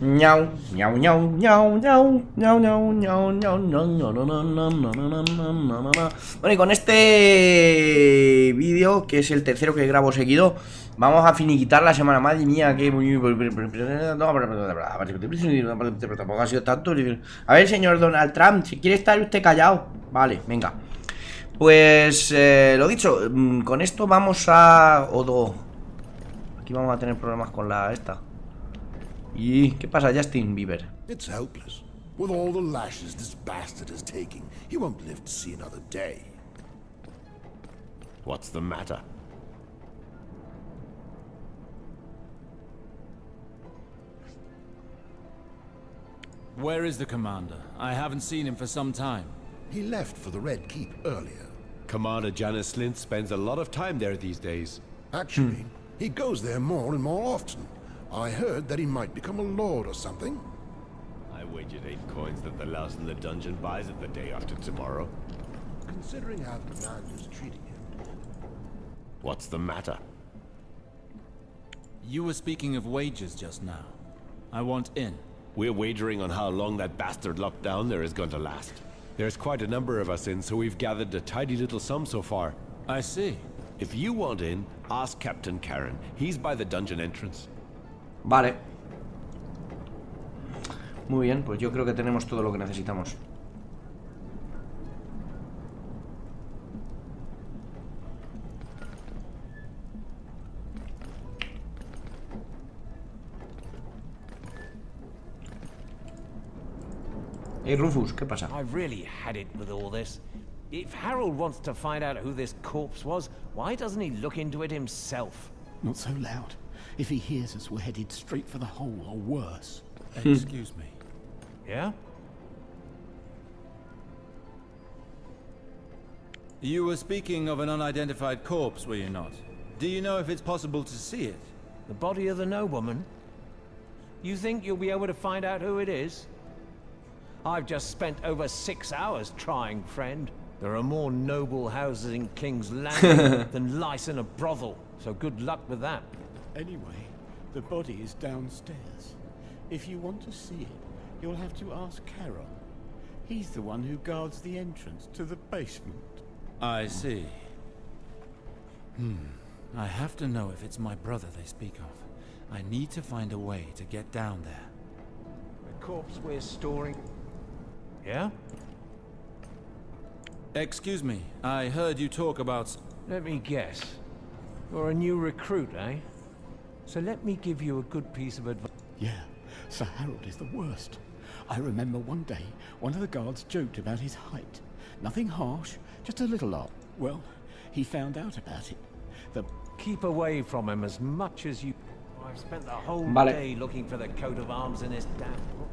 Ñau, ñau, ñau, ñau, ñau, ñau, ñau, ñau, ñau, ñau. Bueno, y con este vídeo, que es el tercero que grabo seguido, vamos a finiquitar la semana. Madre mía, que tampoco ha sido tanto. A ver, señor Donald Trump, si quiere estar usted callado. Vale, venga. Pues lo dicho, con esto vamos a... Aquí vamos a tener problemas con la esta. ¿Y qué pasa, Justin Bieber? It's helpless. With all the lashes this bastard is taking, he won't live to see another day. What's the matter? Where is the commander? I haven't seen him for some time. He left for the Red Keep earlier. Commander Janus Slint spends a lot of time there these days. Actually, he goes there more and more often. I heard that he might become a lord or something. I wagered 8 coins that the louse in the dungeon buys it the day after tomorrow. Considering how the commander's treating him. What's the matter? You were speaking of wages just now. I want in. We're wagering on how long that bastard lockdown there is going to last. There's quite a number of us in, so we've gathered a tidy little sum so far. I see. If you want in, ask Captain Karen. He's by the dungeon entrance. Vale. Muy bien, pues yo creo que tenemos todo lo que necesitamos. Hey Rufus, ¿qué pasa? I really had it with all this. If Harold wants to find out who this corpse was, why doesn't he look into it himself? Not so loud. If he hears us, we're headed straight for the hole, or worse. Excuse me. Yeah? You were speaking of an unidentified corpse, were you not? Do you know if it's possible to see it? The body of the nobleman? You think you'll be able to find out who it is? I've just spent over 6 hours trying, friend. There are more noble houses in King's Landing than lice in a brothel, so good luck with that. Anyway, the body is downstairs. If you want to see it, you'll have to ask Carol. He's the one who guards the entrance to the basement. I see. I have to know if it's my brother they speak of. I need to find a way to get down there. The corpse we're storing... Yeah? Excuse me, I heard you talk about... Let me guess. You're a new recruit, eh? So let me give you a good piece of advice. Yeah, Sir Harold is the worst. I remember one day, one of the guards joked about his height. Nothing harsh, just a little off. Well, he found out about it. Keep away from him as much as you... I've spent the whole day looking for the coat of arms in this damn book.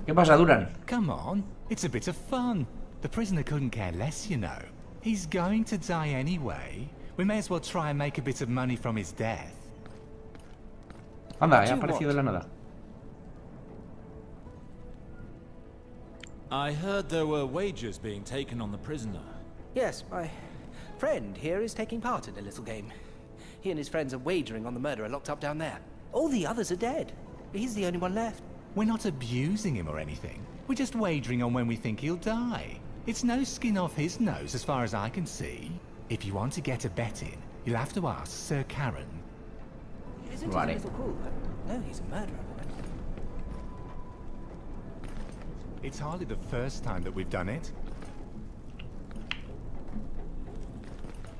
¿Qué pasa, Duran? Come on, it's a bit of fun. The prisoner couldn't care less, you know. He's going to die anyway. We may as well try and make a bit of money from his death. Anda, ha aparecido de la nada. I heard there were wagers being taken on the prisoner. Yes, my friend here is taking part in a little game. He and his friends are wagering on the murderer locked up down there. All the others are dead. He's the only one left. We're not abusing him or anything. We're just wagering on when we think he'll die. It's no skin off his nose as far as I can see. If you want to get a bet in, you'll have to ask Sir Karen. Isn't he a little cool? No, he's a murderer. It's hardly the first time that we've done it.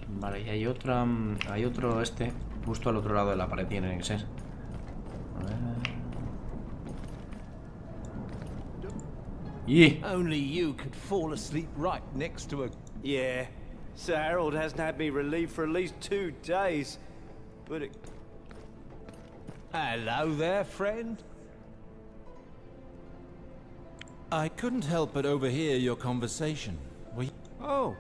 Vale, y hay otra... Hay otro justo al otro lado de la pared tiene que ser. A ver... Only you could fall asleep right next to a... Yeah, Sir Harold hasn't had me relieved for at least 2 days. But it... Hello there, friend. I couldn't help but overhear your conversation. Oh,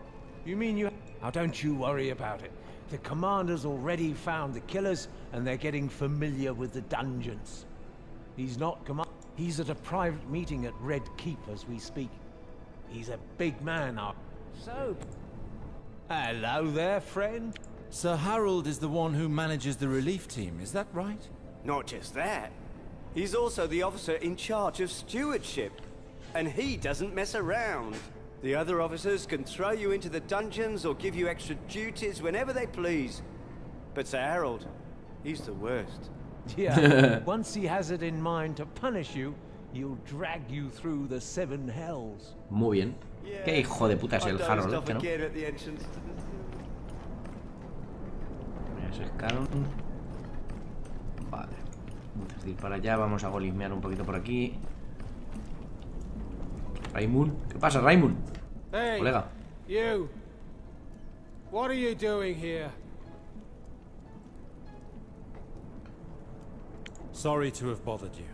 you mean you... Now don't you worry about it. The commander's already found the killers, and they're getting familiar with the dungeons. He's not He's at a private meeting at Red Keep as we speak. He's a big man, so... Hello there, friend. Sir Harold is the one who manages the relief team, is that right? Not just that. He's also the officer in charge of stewardship, and he doesn't mess around. The other officers can throw you into the dungeons or give you extra duties whenever they please. But Sir Harold, he's the worst. Yeah, once he has it in mind to punish you, he'll drag you through the 7 hells. Muy bien. Qué hijo de puta es el Harold, ¿no? Ese es Harold. Vale. Antes de ir para allá, vamos a golismear un poquito por aquí. Raymond, ¿qué pasa, Raymond? Hey, colega. You. What are you doing here? Sorry to have bothered you.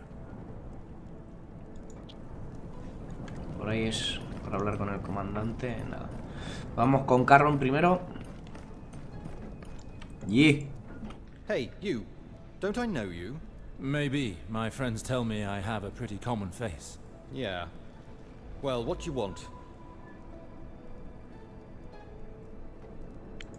Por ahí es para hablar con el comandante. Nada. Vamos con Carron primero. Yeah. Hey, you. Don't I know you? Maybe. My friends tell me I have a pretty common face. Yeah. Well, what do you want?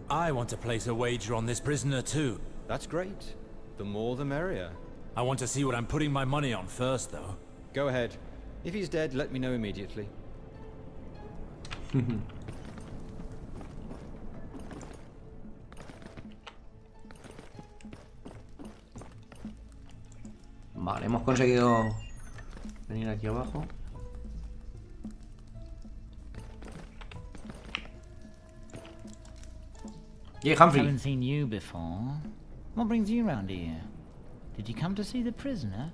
I want to place a wager on this prisoner too. That's great. The more the merrier. I want to see what I'm putting my money on first, though. Go ahead. If he's dead, let me know immediately. Vale, hemos conseguido venir aquí abajo. Yeah, Humphrey. Haven't seen you before. What brings you round here? Did you come to see the prisoner?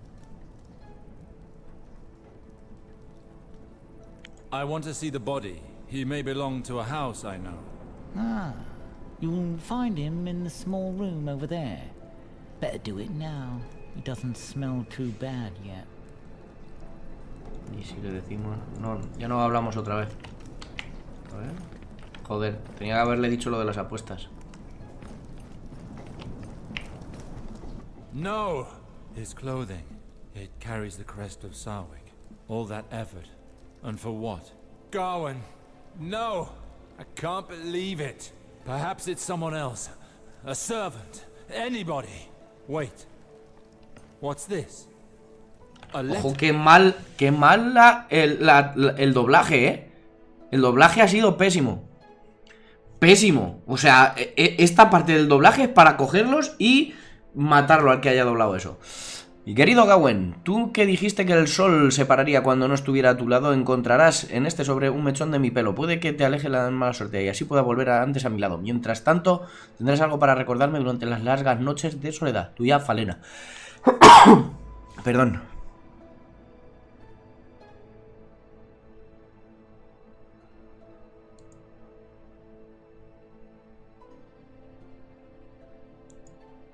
I want to see the body. He may belong to a house I know. Ah, you'll find him in the small room over there. Better do it now. He doesn't smell too bad yet. Y si le decimos... No, ya no hablamos otra vez. A ver. Joder, tenía que haberle dicho lo de las apuestas. No! His clothing. It carries the crest of Sarwick. All that effort. And for what? Gawain! No! I can't believe it. Perhaps it's someone else. A servant. Anybody. Wait. What's this? Ojo, qué mal el doblaje, ¿eh? El doblaje ha sido pésimo. Pésimo. O sea, esta parte del doblaje es para cogerlos y matarlo al que haya doblado eso. Mi querido Gawain, tú que dijiste que el sol se pararía cuando no estuviera a tu lado, encontrarás en este sobre un mechón de mi pelo. Puede que te aleje la mala suerte y así pueda volver antes a mi lado. Mientras tanto, tendrás algo para recordarme durante las largas noches de soledad. Tuya, Falena. Perdón.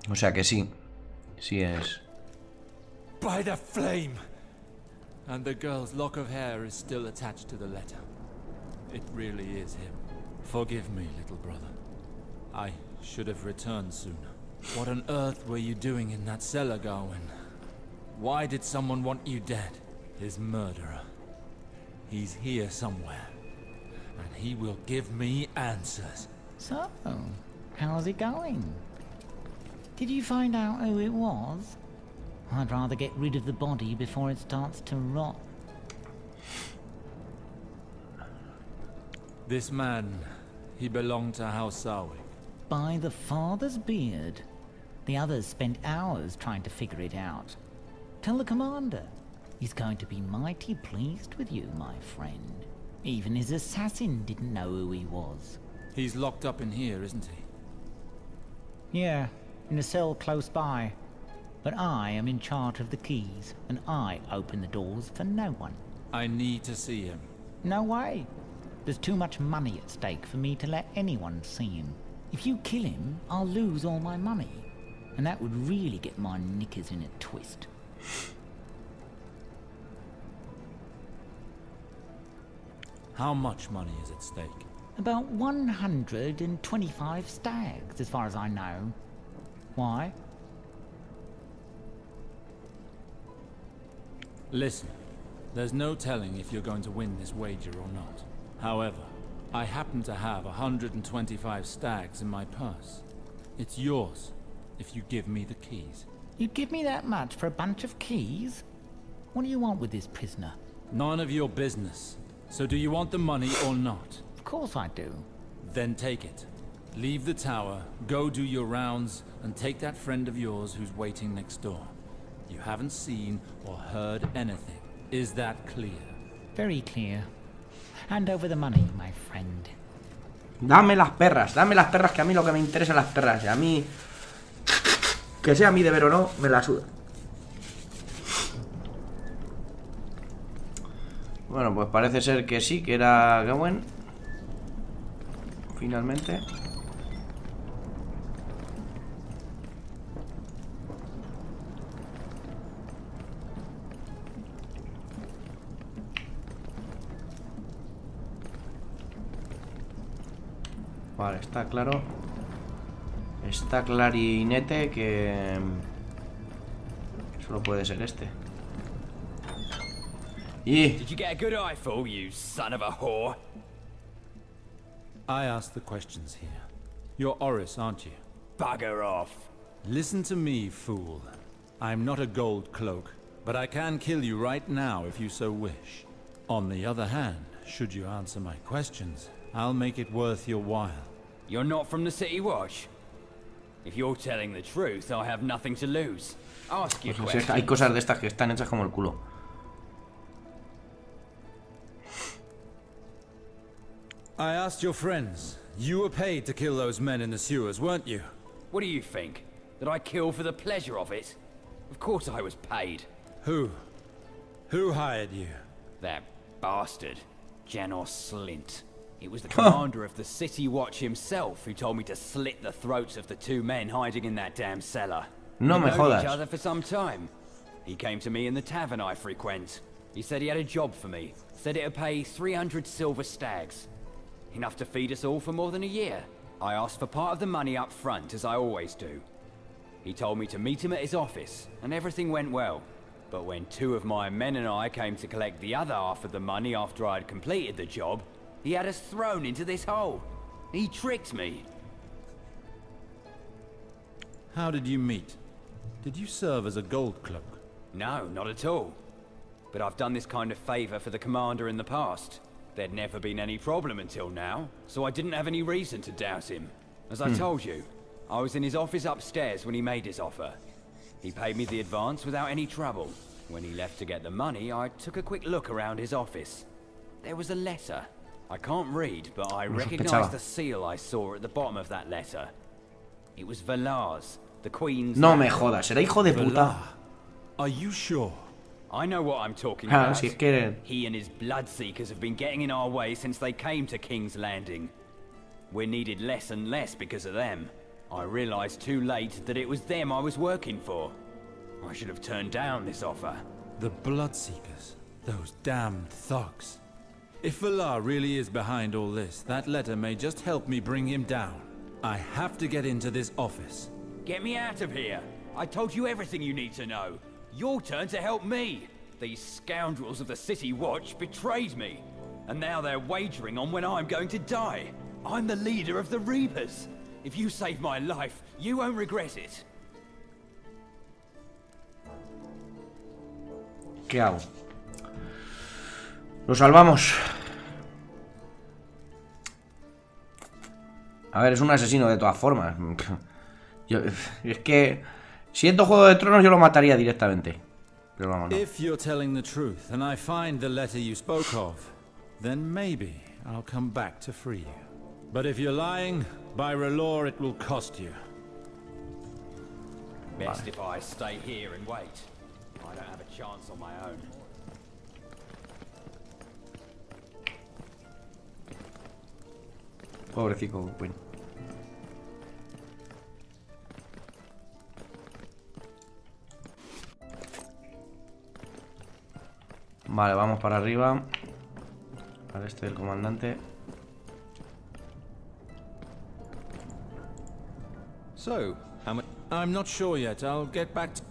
O sea que sí. Sí es. By the flame! And the girl's lock of hair is still attached to the letter. It really is him. Forgive me, little brother. I should have returned sooner. What on earth were you doing in that cellar, Gawain? Why did someone want you dead? His murderer. He's here somewhere. And he will give me answers. So, how's it going? Did you find out who it was? I'd rather get rid of the body before it starts to rot. This man, he belonged to House Sarwick. By the father's beard. The others spent hours trying to figure it out. Tell the commander. He's going to be mighty pleased with you, my friend. Even his assassin didn't know who he was. He's locked up in here, isn't he? Yeah, in a cell close by. But I am in charge of the keys, and I open the doors for no one. I need to see him. No way. There's too much money at stake for me to let anyone see him. If you kill him, I'll lose all my money. And that would really get my knickers in a twist. How much money is at stake? About 125 stags, as far as I know. Why? Listen, there's no telling if you're going to win this wager or not. However, I happen to have 125 stags in my purse. It's yours if you give me the keys. You'd give me that much for a bunch of keys? What do you want with this prisoner? None of your business. So do you want the money or not? Of course I do. Then take it. Leave the tower, go do your rounds, and take that friend of yours who's waiting next door. You haven't seen or heard anything. Is that clear? Very clear. Hand over the money, my friend. Dame las perras, que a mí lo que me interesa las perras. Y a mí, que sea mi deber o no, me la suda. Bueno, pues parece ser que sí, que era Gawain. Finalmente. Vale, está claro. Está clarinete que solo puede ser este. Y Did you get a good eyeful, you son of a whore? I ask the questions here. You're Oris, aren't you? Bugger off. Listen to me, fool. I'm not a gold cloak, but I can kill you right now if you so wish. On the other hand, should you answer my questions, I'll make it worth your while. You're not from the City Watch? If you're telling the truth, I have nothing to lose. Ask your questions. Hay cosas de estas que están hechas como el culo. I asked your friends. You were paid to kill those men in the sewers, weren't you? What do you think? That I kill for the pleasure of it? Of course I was paid. Who? Who hired you? That bastard, Janos Slint. It was the commander of the City Watch himself who told me to slit the throats of the two men hiding in that damn cellar. No me We've known jodas. each other for some time. He came to me in the tavern I frequent. He said he had a job for me. Said it'd pay 300 silver stags. Enough to feed us all for more than a year. I asked for part of the money up front, as I always do. He told me to meet him at his office, and everything went well. But when two of my men and I came to collect the other half of the money after I had completed the job, he had us thrown into this hole. He tricked me. How did you meet? Did you serve as a gold cloak? No, not at all. But I've done this kind of favor for the commander in the past. There'd never been any problem until now, so I didn't have any reason to doubt him. As I told you, I was in his office upstairs when he made his offer. He paid me the advance without any trouble. When he left to get the money, I took a quick look around his office. There was a letter. I can't read, but I recognized the seal I saw at the bottom of that letter. It was Valar's, the Queen's... No me jodas, será hijo de puta. Are you sure? I know what I'm talking about. Si es que... He and his bloodseekers have been getting in our way since they came to King's Landing. We're needed less and less because of them. I realized too late that it was them I was working for. I should have turned down this offer. The Bloodseekers. Those damned thugs. If Valar really is behind all this, that letter may just help me bring him down. I have to get into this office. Get me out of here! I told you everything you need to know. Your turn to help me. These scoundrels of the City Watch betrayed me. And now they're wagering on when I'm going to die. I'm the leader of the Reapers. If you save my life, you won't regret it. ¿Qué hago? Lo salvamos. A ver, es un asesino de todas formas. Es que siendo Juego de Tronos yo lo mataría directamente. Pero vamos, no. If you're telling the truth and I find the letter you spoke of, then maybe I'll come back to free you. But if you're lying, by R'hllor it will cost you. Best if I stay here and wait. I don't have a chance on my own. Pobrecito Quinn. Vale, vamos para arriba. Al este del comandante. So, how much? I'm not sure yet. I'll get back to...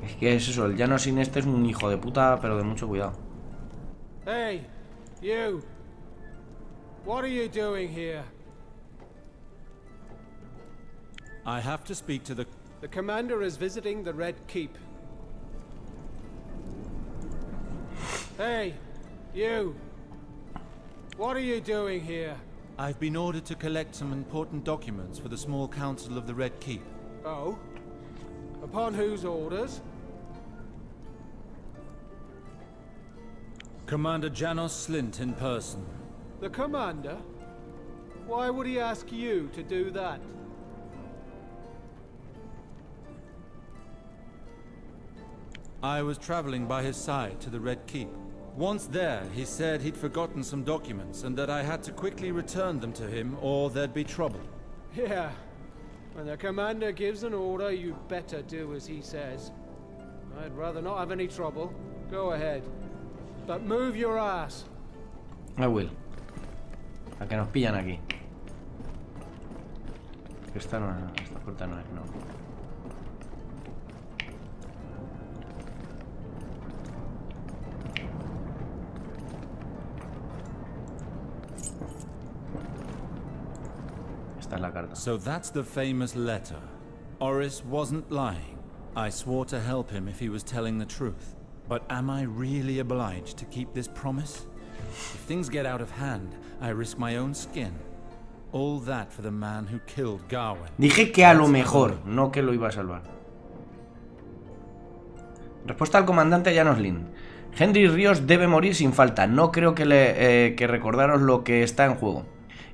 Es que es eso, el llano sin este es un hijo de puta, pero de mucho cuidado. Hey, you. What are you doing here? I have to speak to the... The commander is visiting the Red Keep. Hey, you! What are you doing here? I've been ordered to collect some important documents for the small council of the Red Keep. Oh? Upon whose orders? Commander Janos Slint in person. The commander? Why would he ask you to do that? I was traveling by his side to the Red Keep. Once there, he said he'd forgotten some documents and that I had to quickly return them to him or there'd be trouble. Yeah. When the commander gives an order, you better do as he says. I'd rather not have any trouble. Go ahead. But move your ass. I will. A que nos pillan aquí. Esta puerta no es, no. Esta es la carta. So that's the famous letter. Oris wasn't lying. I swore to help him if he was telling the truth. But am I really obliged to keep this promise? If things get out of hand, I risk my own skin. All that for the man who killed Gawain. Dije que a lo mejor, no que lo iba a salvar. Respuesta al comandante Janos Slint. Henry Ríos debe morir sin falta. No creo que recordaros lo que está en juego.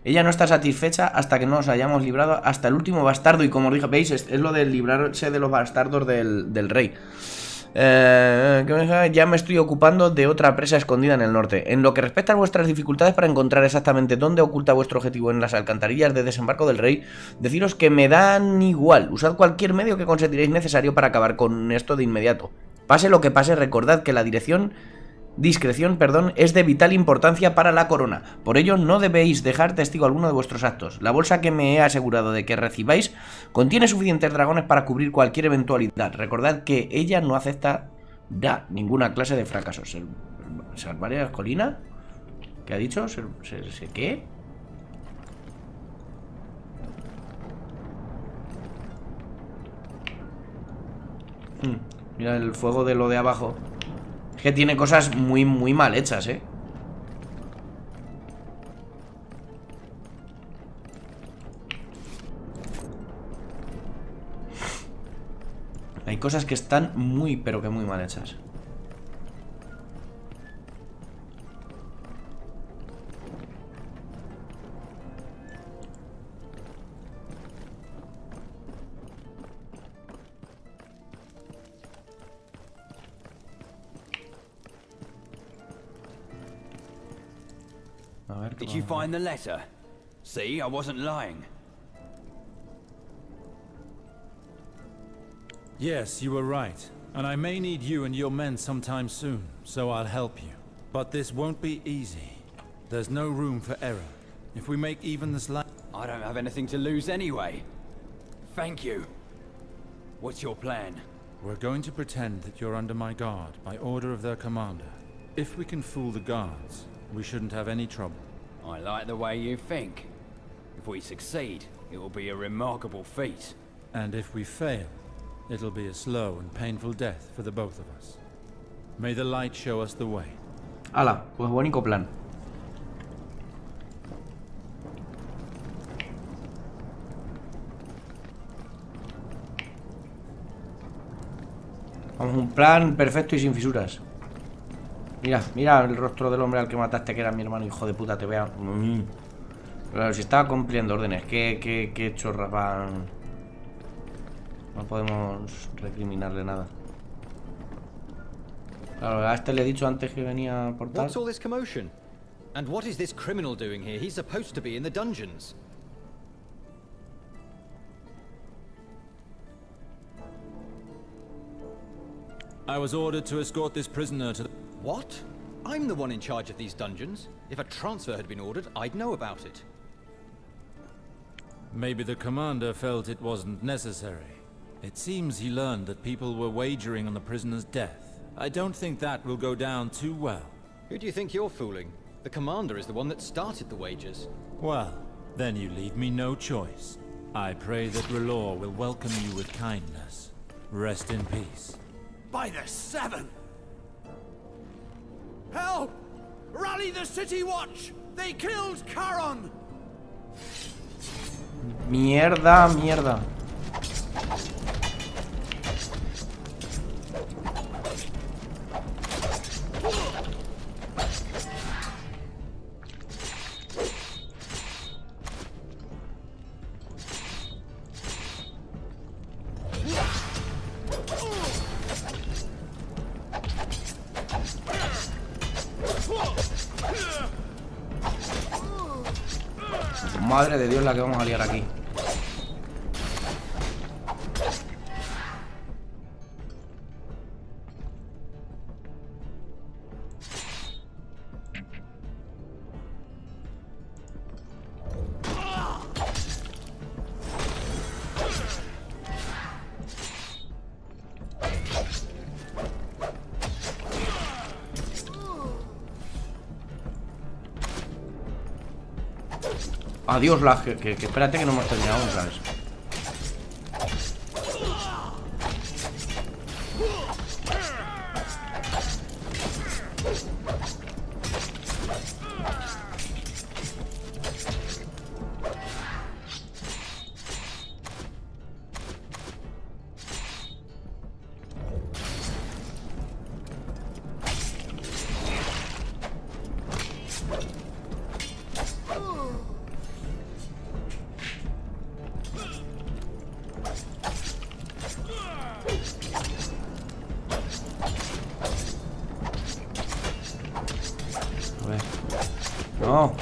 Ella no está satisfecha hasta que nos hayamos librado hasta el último bastardo. Y como dije, veis, es lo de librarse de los bastardos del rey. Ya me estoy ocupando de otra presa escondida en el norte. En lo que respecta a vuestras dificultades para encontrar exactamente dónde oculta vuestro objetivo en las alcantarillas de desembarco del rey, deciros que me dan igual. Usad cualquier medio que consideréis necesario para acabar con esto de inmediato. Pase lo que pase, recordad que la discreción, es de vital importancia para la corona. Por ello, no debéis dejar testigo alguno de vuestros actos. La bolsa que me he asegurado de que recibáis contiene suficientes dragones para cubrir cualquier eventualidad. Recordad que ella no acepta ya ninguna clase de fracasos. ¿Salvar las colinas? ¿Qué ha dicho? ¿Qué? Mira el fuego de lo de abajo. Es que tiene cosas muy mal hechas, ¿eh? Hay cosas que están muy, pero que muy mal hechas. Did you find the letter? See, I wasn't lying. Yes, you were right. And I may need you and your men sometime soon, so I'll help you. But this won't be easy. There's no room for error. If we make even the slight... I don't have anything to lose anyway. Thank you. What's your plan? We're going to pretend that you're under my guard by order of their commander. If we can fool the guards, we shouldn't have any trouble. I like the way you think. If we succeed, it will be a remarkable feat. And if we fail, it'll be a slow and painful death for the both of us. May the light show us the way. Hala, pues bonito plan. Vamos, un plan perfecto y sin fisuras. Mira el rostro del hombre al que mataste, que era mi hermano, hijo de puta, te vea. Claro, si estaba cumpliendo órdenes, ¿qué chorras van? No podemos recriminarle nada. Claro, a este le he dicho antes que venía por tal. What's all this commotion? And what is this criminal doing here? He's supposed to be in the dungeons. I was ordered to escort this prisoner to the... What? I'm the one in charge of these dungeons. If a transfer had been ordered, I'd know about it. Maybe the commander felt it wasn't necessary. It seems he learned that people were wagering on the prisoner's death. I don't think that will go down too well. Who do you think you're fooling? The commander is the one that started the wages. Well, then you leave me no choice. I pray that R'hllor will welcome you with kindness. Rest in peace. By the seven! Help! Rally the city watch! They killed Charon! Mierda, mierda. Madre de Dios, la que vamos a liar aquí. Adiós, que espérate que no hemos terminado, ¿sabes? No.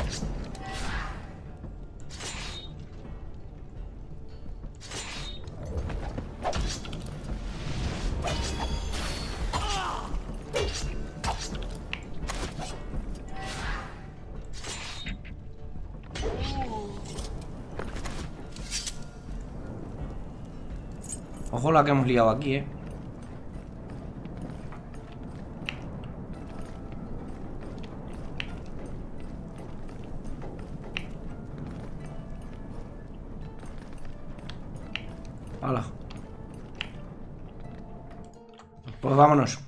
Ojo la que hemos liado aquí, ¿eh? Hala. Pues vámonos.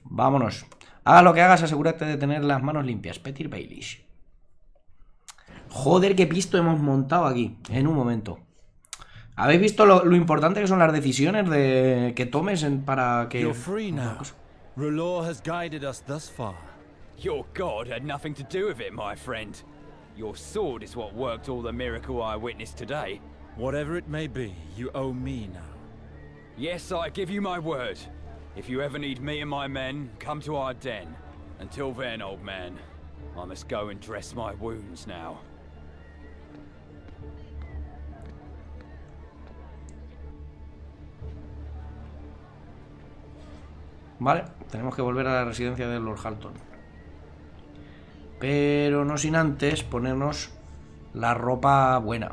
Vámonos. Haga lo que hagas, asegúrate de tener las manos limpias. Petir Baelish. Joder, qué pisto hemos montado aquí. En un momento. ¿Habéis visto lo importante que son las decisiones que tomes para que... You're free now. R'hllor has guided us thus far. Your god had nothing to do with it, my friend. Your sword is what worked all the miracle I witnessed today. Whatever it may be, you owe me now. Yes, I give you my word. If you ever need me and my men, come to our den. Until then, old man, I must go and dress my wounds now. Vale, tenemos que volver a la residencia de Lord Halton. Pero no sin antes ponernos la ropa buena.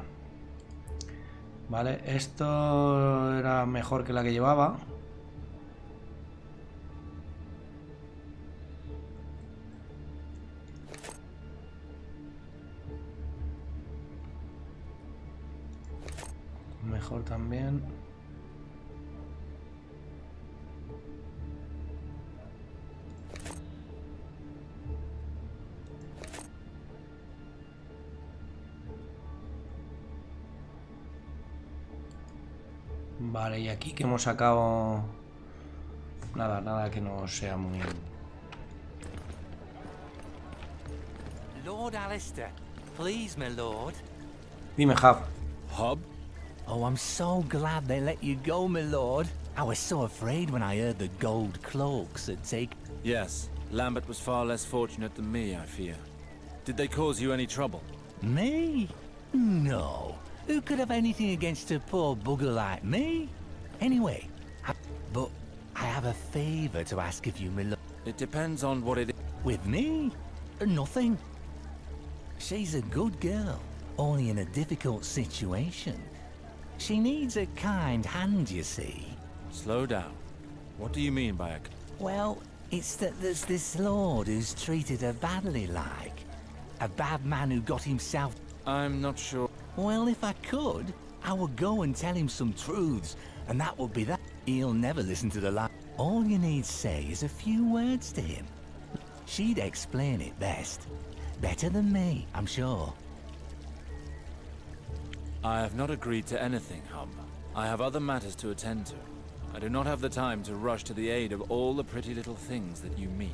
Vale, esto era mejor que la que llevaba. Mejor también. Vale, y aquí que hemos sacado... Nada que no sea muy... Lord Alester, please, my lord. Dime, Hub. Hub? Oh, I'm so glad they let you go, my lord. I was so afraid when I heard the gold cloaks had taken... Yes, Lambert was far less fortunate than me, I fear. Did they cause you any trouble? Me? No. Who could have anything against a poor bugger like me? Anyway, but I have a favor to ask of you, my lord. It depends on what it is. With me? Nothing. She's a good girl, only in a difficult situation. She needs a kind hand, you see. Slow down. What do you mean by a... Well, it's that there's this lord who's treated her badly, like. A bad man who got himself... I'm not sure. Well, if I could, I would go and tell him some truths, and that would be that. He'll never listen to the lie. All you need say is a few words to him. She'd explain it best. Better than me, I'm sure. I have not agreed to anything, Hum. I have other matters to attend to. I do not have the time to rush to the aid of all the pretty little things that you meet.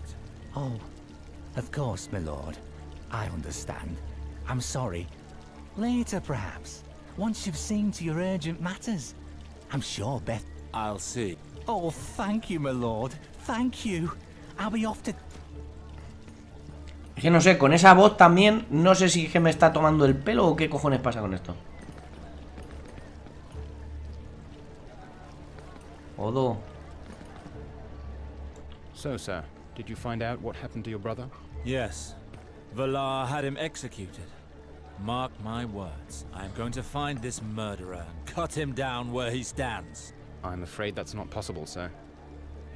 Oh, of course, my lord. I understand. I'm sorry. Later, perhaps. Once you've seen to your urgent matters. I'm sure Beth... I'll see. Oh, thank you, my lord. Thank you. I'll be off to... Es que no sé, con esa voz también, no sé si es que me está tomando el pelo o qué cojones pasa con esto. Odo. So, sir, did you find out what happened to your brother? Yes. Valar had him executed. Mark my words. I am going to find this murderer and cut him down where he stands. I'm afraid that's not possible, sir.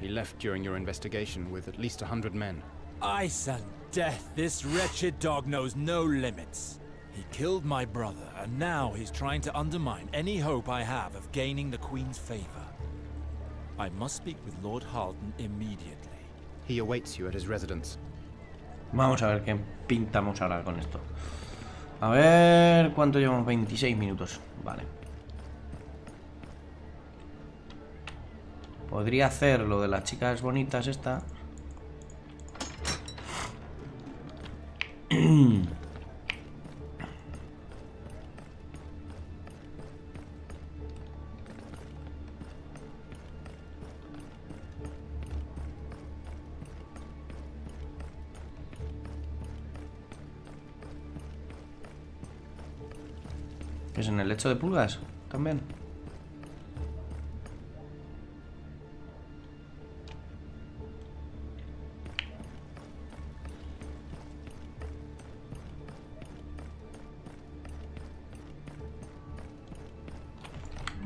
He left during your investigation with at least 100 men. Ice and death. This wretched dog knows no limits. He killed my brother, and now he's trying to undermine any hope I have of gaining the Queen's favor. I must speak with Lord Halton immediately. He awaits you at his residence. Vamos a ver qué pintamos ahora con esto. A ver, ¿cuánto llevamos? 26 minutos. Vale. Podría hacer lo de las chicas bonitas esta. ¿Es en el lecho de pulgas? También.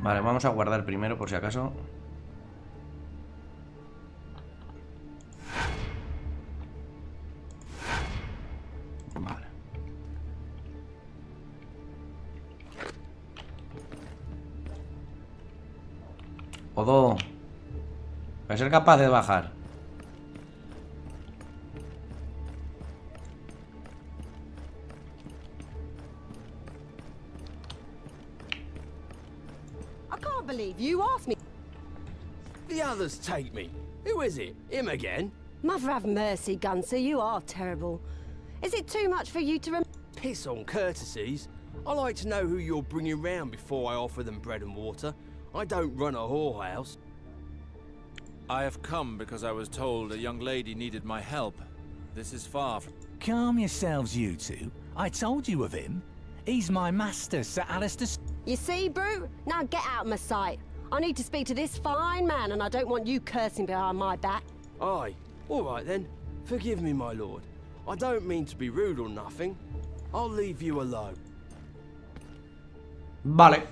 Vale, vamos a guardar primero por si acaso. Vale. Odo. Voy a ser capaz de bajar. Believe you asked me. The others take me. Who is it? Him again? Mother have mercy, Gunser, you are terrible. Is it too much for you to Piss on courtesies. I like to know who you're bringing round before I offer them bread and water. I don't run a whorehouse. I have come because I was told a young lady needed my help. This is far from... Calm yourselves, you two. I told you of him. He's my master, Sir Alester. You see, Brute? Now get out of my sight. I need to speak to this fine man, and I don't want you cursing behind my back. Aye. All right then. Forgive me, my lord. I don't mean to be rude or nothing. I'll leave you alone. Vale.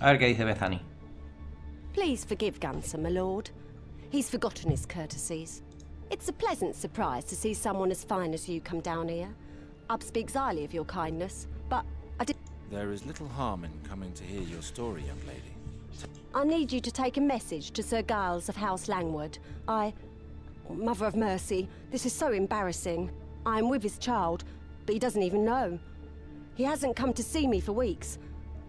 A ver qué dice Bethany. Please forgive Gunser, my lord. He's forgotten his courtesies. It's a pleasant surprise to see someone as fine as you come down here. Ub speaks highly of your kindness, but I did... There is little harm in coming to hear your story, young lady. I need you to take a message to Sir Giles of House Langwood. Mother of mercy, this is so embarrassing. I am with his child, but he doesn't even know. He hasn't come to see me for weeks.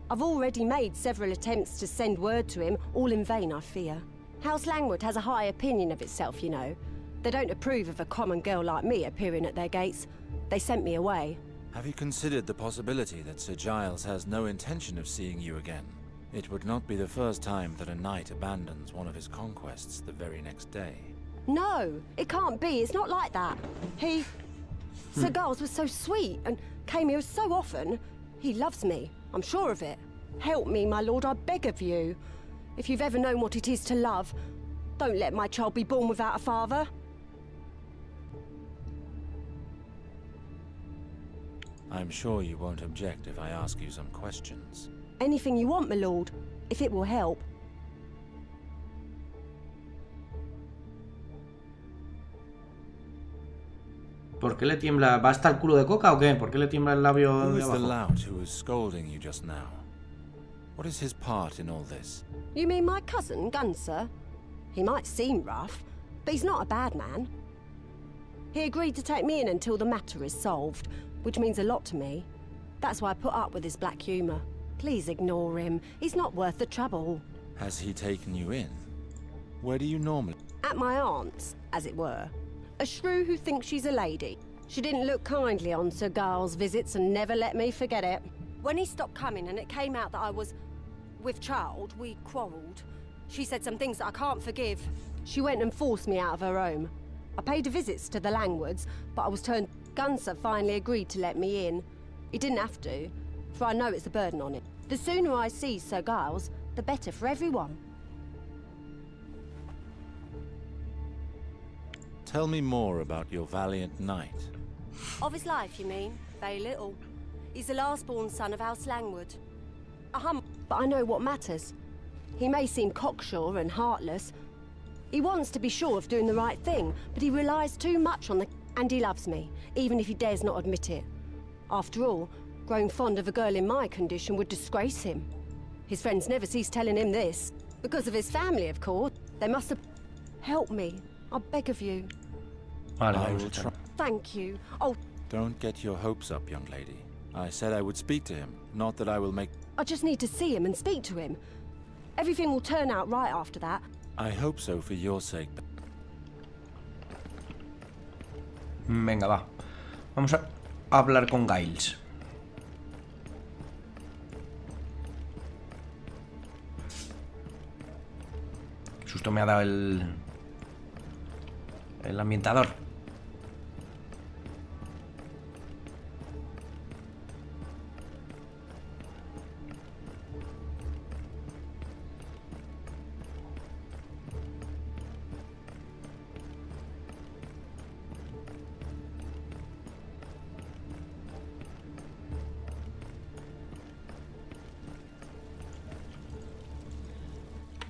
I've already made several attempts to send word to him, all in vain, I fear. House Langwood has a high opinion of itself, you know. They don't approve of a common girl like me appearing at their gates. They sent me away. Have you considered the possibility that Sir Giles has no intention of seeing you again? It would not be the first time that a knight abandons one of his conquests the very next day. No, it can't be. It's not like that. Sir Giles was so sweet and came here so often. He loves me. I'm sure of it. Help me, my lord, I beg of you. If you've ever known what it is to love, don't let my child be born without a father. I'm sure you won't object if I ask you some questions. Anything you want, my lord, if it will help. ¿Por qué le tiembla? ¿Va hasta el culo de coca o qué? ¿Por qué le tiembla el labio Who de is the abajo? lout who was scolding you just now? What is his part in all this? You mean my cousin, Gunser? He might seem rough, but he's not a bad man. He agreed to take me in until the matter is solved, which means a lot to me. That's why I put up with his black humour. Please ignore him. He's not worth the trouble. Has he taken you in? Where do you normally... At my aunt's, as it were. A shrew who thinks she's a lady. She didn't look kindly on Sir Giles' visits and never let me forget it. When he stopped coming and it came out that I was with child, we quarrelled. She said some things that I can't forgive. She went and forced me out of her home. I paid visits to the Langwoods, but I was turned... Gunser finally agreed to let me in. He didn't have to, for I know it's a burden on him. The sooner I see Sir Giles, the better for everyone. Tell me more about your valiant knight. Of his life, you mean? Very little. He's the last-born son of House Langwood. But I know what matters. He may seem cocksure and heartless. He wants to be sure of doing the right thing, but he relies too much on the... And he loves me, even if he dares not admit it. After all, growing fond of a girl in my condition would disgrace him. His friends never cease telling him this. Because of his family, of course. They must have... Help me. I beg of you. Vale, I vamos will a echar. try. Thank you. Oh, Don't get your hopes up, young lady. I said I would speak to him, not that I will make... I just need to see him and speak to him. Everything will turn out right after that. I hope so for your sake. Venga, va. Vamos a hablar con Giles. Qué susto me ha dado el ambientador.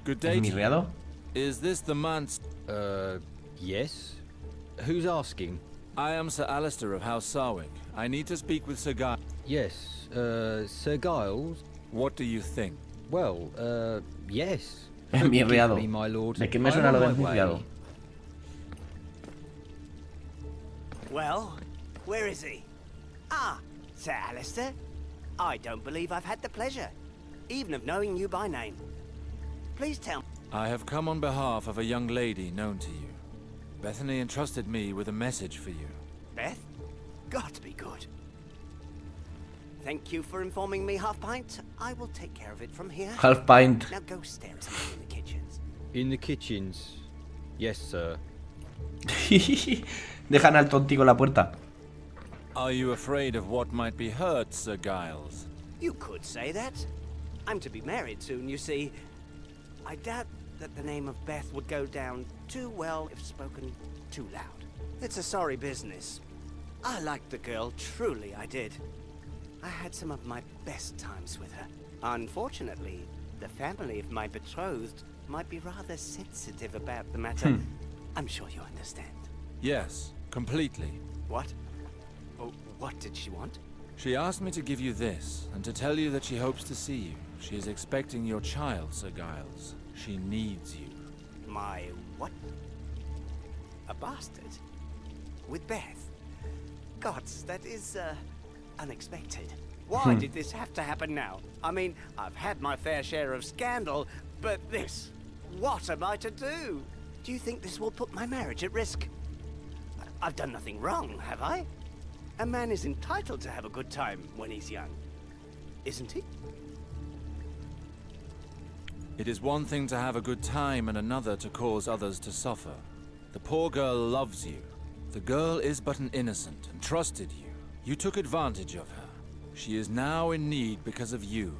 Good day. ¿Mi riado? Is this the man? Yes? Who's asking? I am Sir Alester of House Sarwick. I need to speak with Sir Giles. Yes, Sir Giles? What do you think? Well, yes. Mi riado. Forgive me, my lord. ¿De qué me I'm suena on lo de my mi way. riado? Well, where is he? Ah, Sir Alester. I don't believe I've had the pleasure, even of knowing you by name. Please tell me. I have come on behalf of a young lady known to you. Bethany entrusted me with a message for you. Beth? Got to be good. Thank you for informing me, Half Pint. I will take care of it from here. Half Pint. Now go stare at something in the kitchens. In the kitchens? Yes, sir. Dejan al tontico en la puerta. Are you afraid of what might be hurt, Sir Giles? You could say that. I'm to be married soon, you see. I doubt that the name of Beth would go down too well if spoken too loud. It's a sorry business. I liked the girl, truly I did. I had some of my best times with her. Unfortunately, the family of my betrothed might be rather sensitive about the matter. I'm sure you understand. Yes, completely. What? Oh, what did she want? She asked me to give you this, and to tell you that she hopes to see you. She is expecting your child, Sir Giles. She needs you. My what? A bastard? With Beth? Gods, that is, unexpected. Why did this have to happen now? I mean, I've had my fair share of scandal, but this... What am I to do? Do you think this will put my marriage at risk? I've done nothing wrong, have I? A man is entitled to have a good time when he's young. Isn't he? It is one thing to have a good time and another to cause others to suffer. The poor girl loves you. The girl is but an innocent and trusted you. You took advantage of her. She is now in need because of you.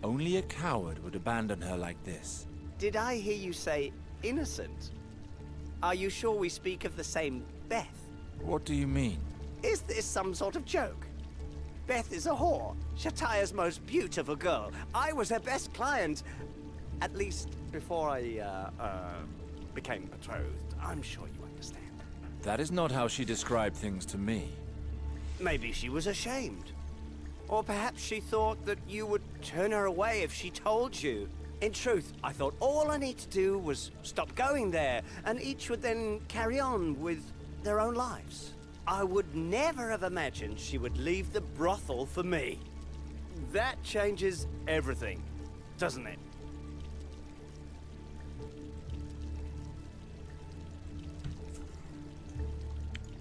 Only a coward would abandon her like this. Did I hear you say innocent? Are you sure we speak of the same Beth? What do you mean? Is this some sort of joke? Beth is a whore, Shataya's most beautiful girl. I was her best client, at least before I became betrothed. I'm sure you understand. That is not how she described things to me. Maybe she was ashamed. Or perhaps she thought that you would turn her away if she told you. In truth, I thought all I need to do was stop going there, and each would then carry on with their own lives. I would never have imagined she would leave the brothel for me. That changes everything, doesn't it?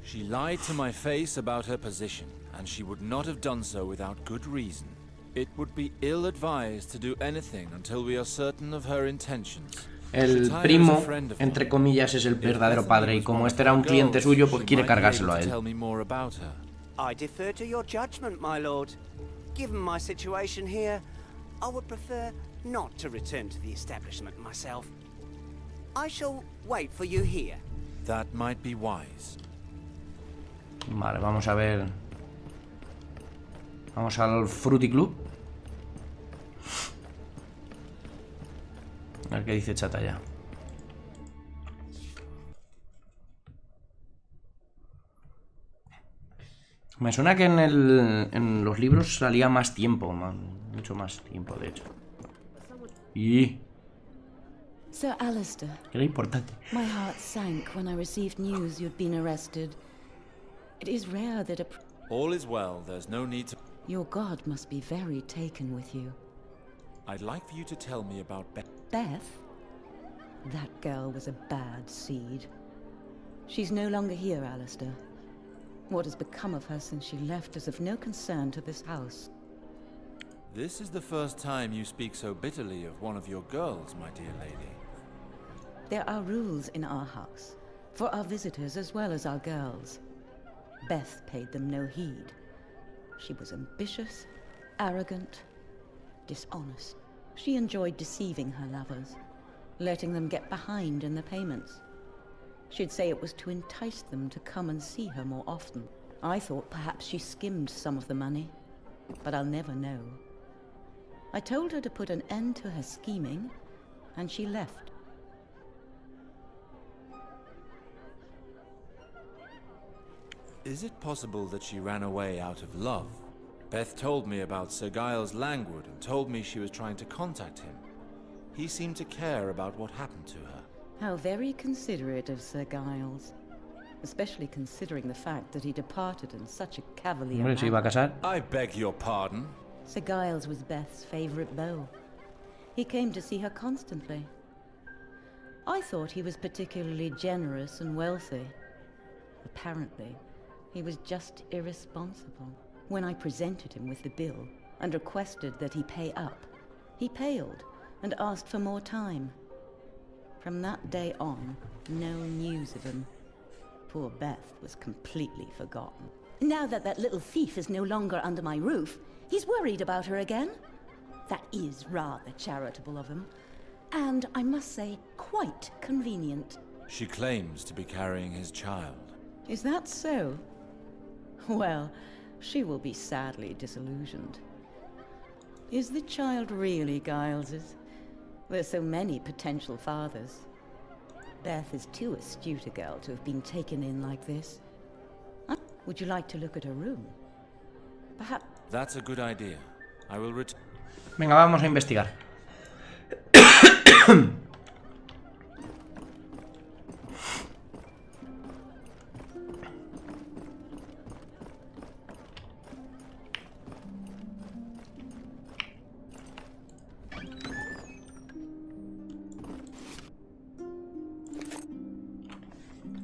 She lied to my face about her position, and she would not have done so without good reason. It would be ill-advised to do anything until we are certain of her intentions. El primo, entre comillas, es el verdadero padre, y como este era un cliente suyo, pues quiere cargárselo a él. I defer to your judgment, my lord. Given my situation here, I would prefer not to return to the establishment myself. I shall wait for you here. That might be wise. Vale, vamos a ver. Vamos al Fruity Club. A ver qué dice Chata ya. Me suena que en los libros salía más tiempo, mucho más tiempo, de hecho. Y... Sir Alester. Era importante. My heart sank when I received news you'd been arrested. It is rare that a... All is well, there's no need to... Your god must be very taken with you. I'd like for you to tell me about Beth. Beth? That girl was a bad seed. She's no longer here, Alester. What has become of her since she left is of no concern to this house. This is the first time you speak so bitterly of one of your girls, my dear lady. There are rules in our house, for our visitors as well as our girls. Beth paid them no heed. She was ambitious, arrogant, dishonest. She enjoyed deceiving her lovers, letting them get behind in the payments. She'd say it was to entice them to come and see her more often. I thought perhaps she skimmed some of the money, but I'll never know. I told her to put an end to her scheming, and she left. Is it possible that she ran away out of love? Beth told me about Sir Giles Langwood and told me she was trying to contact him. He seemed to care about what happened to her. How very considerate of Sir Giles. Especially considering the fact that he departed in such a cavalier manner. ¿Se iba a casar? I beg your pardon? Sir Giles was Beth's favorite beau. He came to see her constantly. I thought he was particularly generous and wealthy. Apparently, he was just irresponsible. When I presented him with the bill and requested that he pay up, he paled and asked for more time. From that day on, no news of him. Poor Beth was completely forgotten. Now that that little thief is no longer under my roof, he's worried about her again. That is rather charitable of him. And I must say, quite convenient. She claims to be carrying his child. Is that so? Well, she will be sadly disillusioned. Is the child really Giles's? There's so many potential fathers. Beth is too astute a girl to have been taken in like this. Would you like to look at her room? Perhaps... That's a good idea. I will return. Venga, vamos a investigar.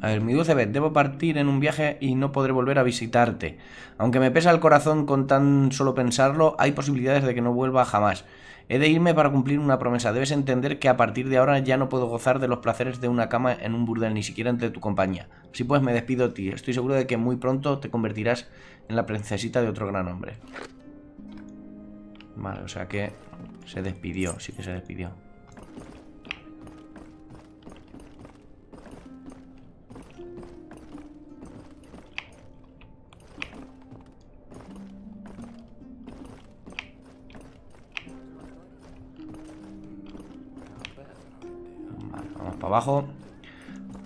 A ver, mi dulce Beth, debo partir en un viaje y no podré volver a visitarte. Aunque me pesa el corazón con tan solo pensarlo, hay posibilidades de que no vuelva jamás. He de irme para cumplir una promesa. Debes entender que a partir de ahora ya no puedo gozar de los placeres de una cama en un burdel, ni siquiera entre tu compañía. Así pues, me despido de ti. Estoy seguro de que muy pronto te convertirás en la princesita de otro gran hombre. Vale, o sea que se despidió, sí que se despidió. Vamos para abajo.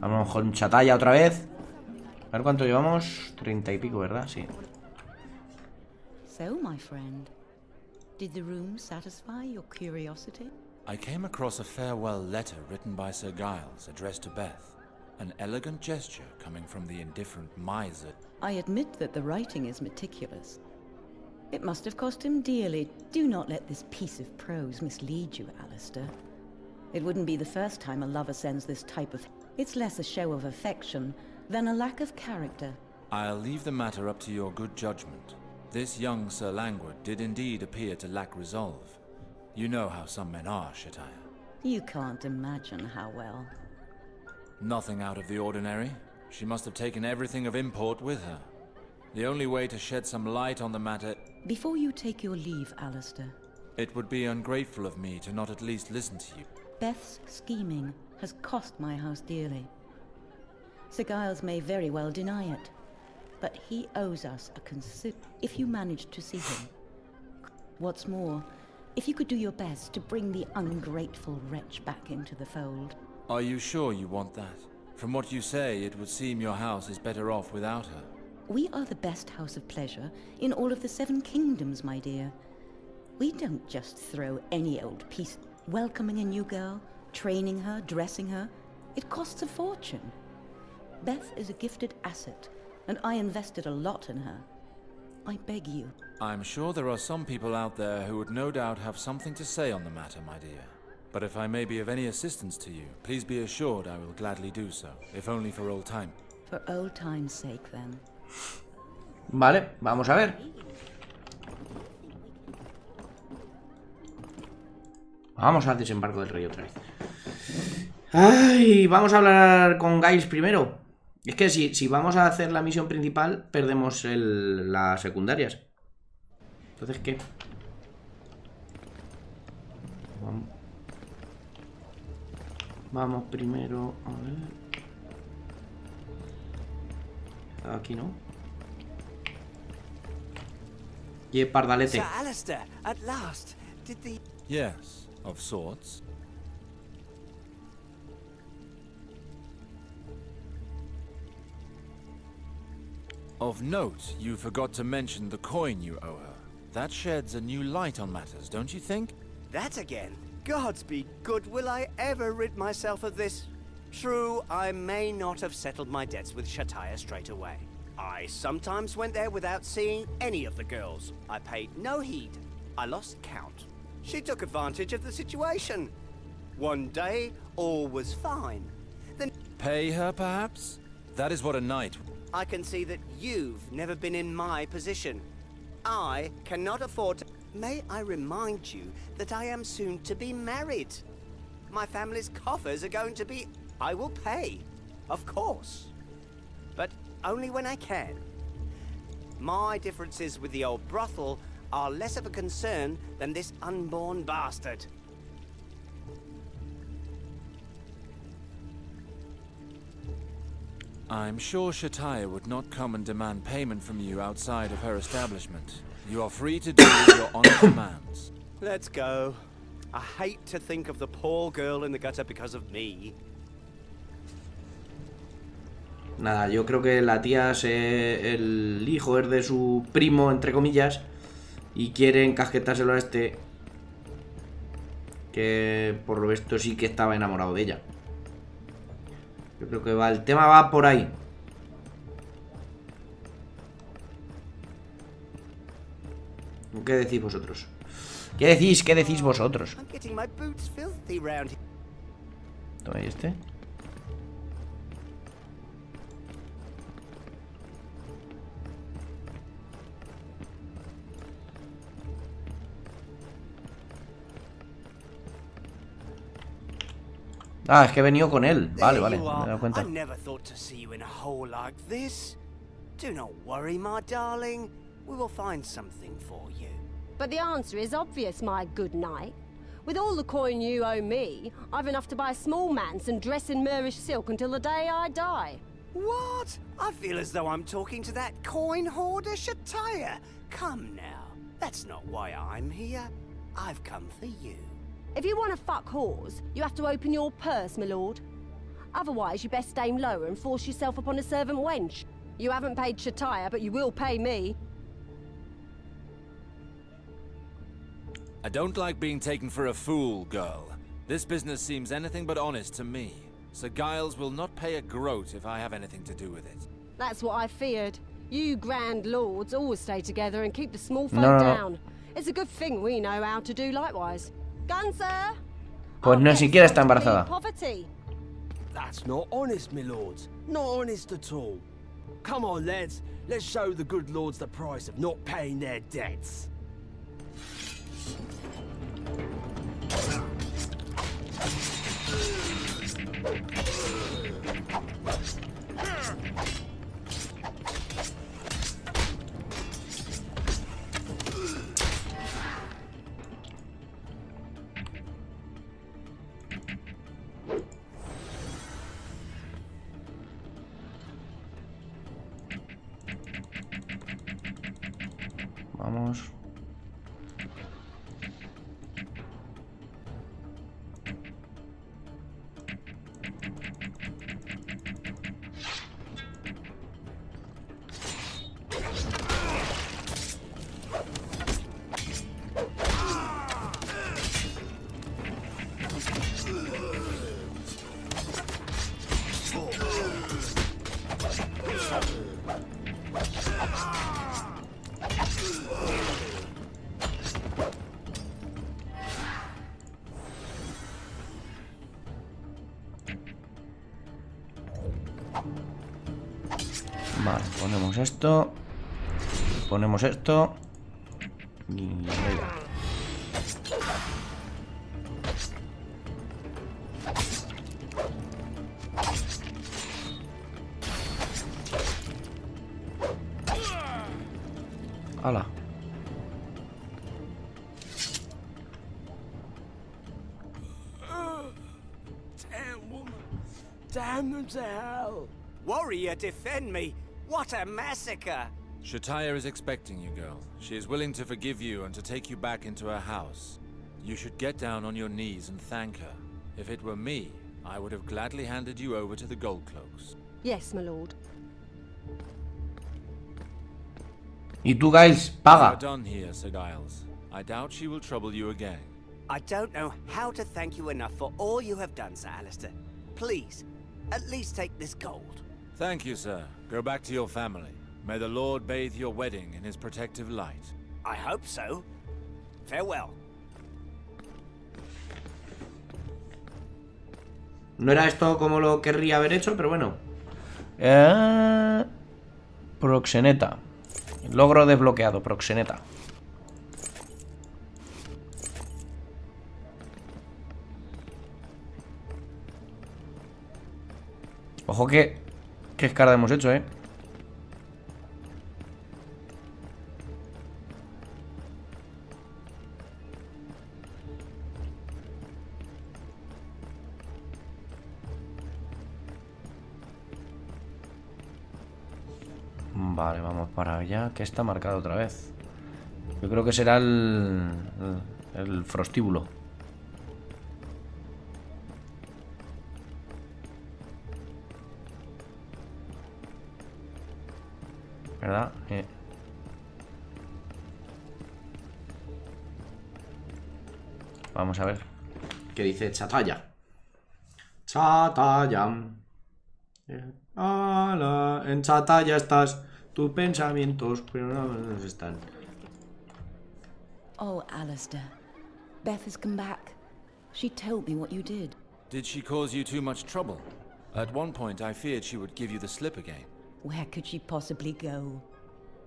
A lo mejor un chatalla otra vez. ver cuánto llevamos. 30 y pico, ¿verdad? Sí. So, my friend, did the room satisfy your curiosity? I came across a farewell letter written by Sir Giles addressed to Beth. An elegant gesture coming from the indifferent miser. I admit that the writing is meticulous. It must have cost him dearly. Do not let this piece of prose mislead you, Alester. It wouldn't be the first time a lover sends this type of... It's less a show of affection than a lack of character. I'll leave the matter up to your good judgment. This young Sir Langwood did indeed appear to lack resolve. You know how some men are, Shataya. You can't imagine how well. Nothing out of the ordinary. She must have taken everything of import with her. The only way to shed some light on the matter... Before you take your leave, Alester. It would be ungrateful of me to not at least listen to you. Beth's scheming has cost my house dearly. Sir Giles may very well deny it, but he owes us a if you managed to see him. What's more, if you could do your best to bring the ungrateful wretch back into the fold. Are you sure you want that? From what you say, it would seem your house is better off without her. We are the best house of pleasure in all of the 7 kingdoms, my dear. We don't just throw any old piece. Welcoming a new girl, training her, dressing her, it costs a fortune. Beth is a gifted asset, and I invested a lot in her. I beg you. I'm sure there are some people out there who would no doubt have something to say on the matter, my dear. But if I may be of any assistance to you, please be assured I will gladly do so, if only for old time. For old time's sake, then. Vale, vamos a ver. Vamos al desembarco del rey otra vez. Ay, vamos a hablar con Giles primero. Es que si vamos a hacer la misión principal, perdemos las secundarias. Entonces, ¿qué? Vamos primero, a ver. Aquí no. Y pardalete. Sir Alester, at last, did the... Yes, of sorts. Of note, you forgot to mention the coin you owe her. That sheds a new light on matters, don't you think? That again? Gods be good, will I ever rid myself of this? True, I may not have settled my debts with Shataya straight away. I sometimes went there without seeing any of the girls. I paid no heed. I lost count. She took advantage of the situation. One day, all was fine. Then... Pay her, perhaps? That is what a knight... I can see that you've never been in my position. I cannot afford to... May I remind you that I am soon to be married. My family's coffers are going to be... I will pay, of course. But only when I can. My differences with the old brothel are less of a concern than this unborn bastard. I'm sure Shataya would not come and demand payment from you outside of her establishment. You are free to do as your honor commands. Let's go. I hate to think of the poor girl in the gutter because of me. Nada, yo creo que la tía el hijo es de su primo, entre comillas, y quiere encasquetárselo a este, que por lo visto sí que estaba enamorado de ella. Yo creo que el tema va por ahí. ¿Qué decís vosotros? ¿Qué decís? ¿Qué decís vosotros? Toma ahí este. Ah, es que he venido con él. Vale, vale, me he dado cuenta. I never thought to see you in a hole like this. Do not worry, my darling. We will find something for you. But the answer is obvious, my good knight. With all the coin you owe me, I've enough to buy a small manse and dress in Moorish silk until the day I die. What? I feel as though I'm talking to that coin hoarder Shataya. Come now. That's not why I'm here. I've come for you. If you want to fuck whores, you have to open your purse, my lord. Otherwise, you best aim lower and force yourself upon a servant wench. You haven't paid Shataya, but you will pay me. I don't like being taken for a fool, girl. This business seems anything but honest to me. Sir Giles will not pay a groat if I have anything to do with it. That's what I feared. You grand lords always stay together and keep the small folk down. It's a good thing we know how to do likewise. Gun, sir? Pues no siquiera está embarazada. Poverty. That's not honest, my lords. Not honest at all. Come on, lads. Let's show the good lords the price of not paying their debts. Vamos. Vale, ponemos esto. Ponemos esto. Y venga. ¡Hala! Damn woman. Damn them to hell. Warrior, defend me! What a massacre! Shataya is expecting you, girl. She is willing to forgive you and to take you back into her house. You should get down on your knees and thank her. If it were me, I would have gladly handed you over to the Gold Cloaks. Yes, my lord. Y tú, Giles, We paga. are done here, Sir Giles. I doubt she will trouble you again. I don't know how to thank you enough for all you have done, Sir Alester. Please, at least take this gold. Thank you, sir. Go back to your family. May the Lord bathe your wedding in his protective light. I hope so. Farewell. No era esto como lo querría haber hecho, pero bueno. Proxeneta. Logro desbloqueado, proxeneta. Ojo que... ¿Qué escarda hemos hecho, Vale, vamos para allá. Que está marcado otra vez. Yo creo que será el frostíbulo. ¿Verdad? Vamos a ver qué dice Shataya. Shataya. En Shataya estás. Tus pensamientos, pero no están. Oh, Alester. Beth has come back. She told me what you did. Did she cause you too much trouble? At one point, I feared she would give you the slip again. Where could she possibly go?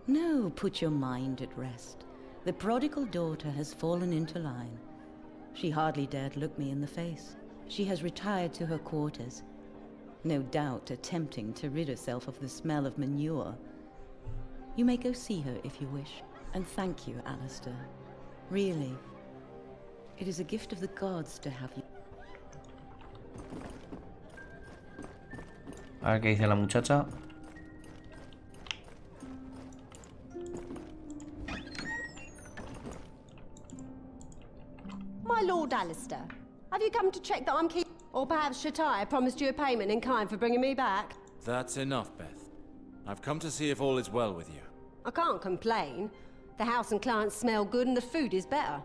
No, put your mind at rest. The prodigal daughter has fallen into line. She hardly dared look me in the face. She has retired to her quarters, no doubt attempting to rid herself of the smell of manure. You may go see her if you wish. And thank you, Alester. Really. It is a gift of the gods to have you. A ver qué dice la muchacha. My Lord Alester, have you come to check that I'm keeping... Or perhaps Shataya promised you a payment in kind for bringing me back? That's enough, Beth. I've come to see if all is well with you. I can't complain. The house and clients smell good and the food is better.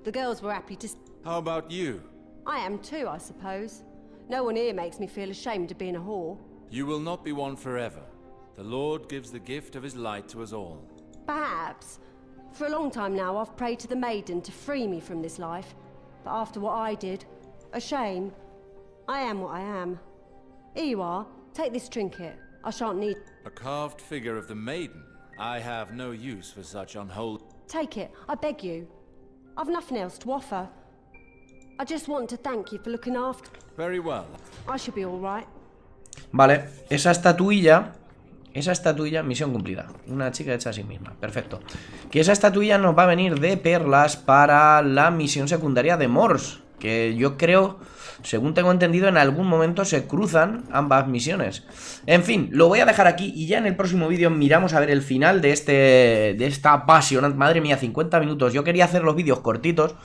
The girls were happy to... How about you? I am too, I suppose. No one here makes me feel ashamed of being a whore. You will not be one forever. The Lord gives the gift of his light to us all. Perhaps. For a long time now, I've prayed to the maiden to free me from this life. But after what I did, a shame. I am what I am. Here you are. Take this trinket. I shan't need... A carved figure of the maiden? I have no use for such unholy... Take it, I beg you. I've nothing else to offer. I just want to thank you for looking after... Very well. I should be all right. Vale, esa estatuilla, misión cumplida. Una chica hecha a sí misma, perfecto. Que esa estatuilla nos va a venir de perlas para la misión secundaria de Mors. Que yo creo, según tengo entendido, en algún momento se cruzan ambas misiones. En fin, lo voy a dejar aquí y ya en el próximo vídeo miramos a ver el final de esta apasionante... Madre mía, 50 minutos. Yo quería hacer los vídeos cortitos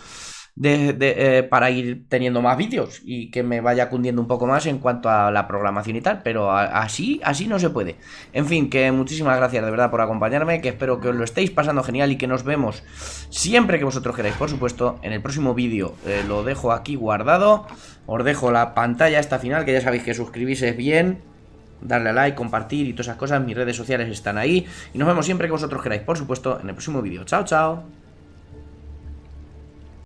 para ir teniendo más vídeos y que me vaya cundiendo un poco más en cuanto a la programación y tal, pero así no se puede. En fin, que muchísimas gracias de verdad por acompañarme, que espero que os lo estéis pasando genial y que nos vemos siempre que vosotros queráis, por supuesto, en el próximo vídeo. Lo dejo aquí guardado, os dejo la pantalla esta final, que ya sabéis que suscribirse es bien, darle a like, compartir y todas esas cosas. Mis redes sociales están ahí y nos vemos siempre que vosotros queráis, por supuesto, en el próximo vídeo. Chao, chao.